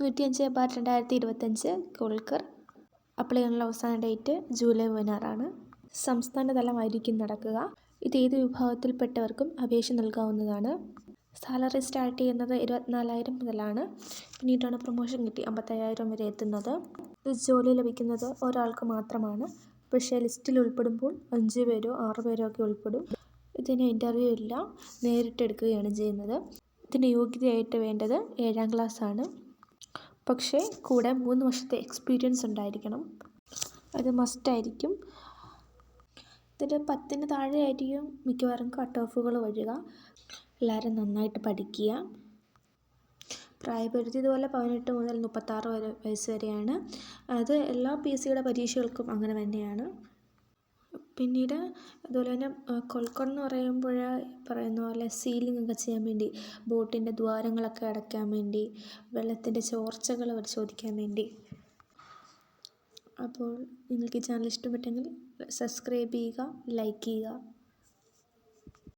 105/2025 കോൾക്കർ. Apply ചെയ്യാനുള്ള അവസാന date July 16 സംസ്ഥാന തലമായിരിക്കും നടക്കുക. ഇത് ഏത് വിഭാഗത്തിൽപ്പെട്ടവർക്കും അപേക്ഷ നൽകാവുന്നതാണ്. സാലറി സ്റ്റാർട്ട് ചെയ്യുന്നത് 24,000 മുതലാണ്. പിന്നീടാണ് പ്രൊമോഷൻ കിട്ടി 55,000 വരെ എത്തുന്നത്. ഇത് ജോലി ലഭിക്കുന്നത് ഒരാൾക്ക് മാത്രമാണ്. പക്ഷേ ലിസ്റ്റിൽ ഉൾപ്പെടുമ്പോൾ 5 പേരോ 6 പേരോ ഒക്കെ ഉൾപ്പെടും. ഇതിന് ഇൻ്റർവ്യൂ ഇല്ല, നേരിട്ടെടുക്കുകയാണ് ചെയ്യുന്നത്. ഇതിന് യോഗ്യതയായിട്ട് വേണ്ടത് 7ാം ക്ലാസ് ആണ്. പക്ഷേ കൂടെ 3 വർഷത്തെ എക്സ്പീരിയൻസ് ഉണ്ടായിരിക്കണം. അത് മസ്റ്റായിരിക്കും. ഇതിൽ 10ന് താഴെയായിരിക്കും മിക്കവാറും കട്ട് ഓഫുകൾ വരിക. എല്ലാവരും നന്നായിട്ട് പഠിക്കുക. പ്രായപരിധി ഇതുപോലെ 18 മുതൽ 36 വയസ്സ് വരെയാണ്. അത് എല്ലാ PSCയുടെ പരീക്ഷകൾക്കും അങ്ങനെ തന്നെയാണ്. പിന്നീട് അതുപോലെ തന്നെ കോൾക്കർ എന്ന് പറയുന്ന പോലെ സീലിംഗ് ഒക്കെ ചെയ്യാൻ വേണ്ടി, ബോട്ടിൻ്റെ ദ്വാരങ്ങളൊക്കെ അടയ്ക്കാൻ വേണ്ടി, വെള്ളത്തിൻ്റെ ചോർച്ചകൾ പരിശോധിക്കാൻ വേണ്ടി. അപ്പോൾ നിങ്ങൾക്ക് ഈ ചാനൽ ഇഷ്ടപ്പെട്ടെങ്കിൽ സബ്സ്ക്രൈബ് ചെയ്യുക, ലൈക്ക് ചെയ്യുക.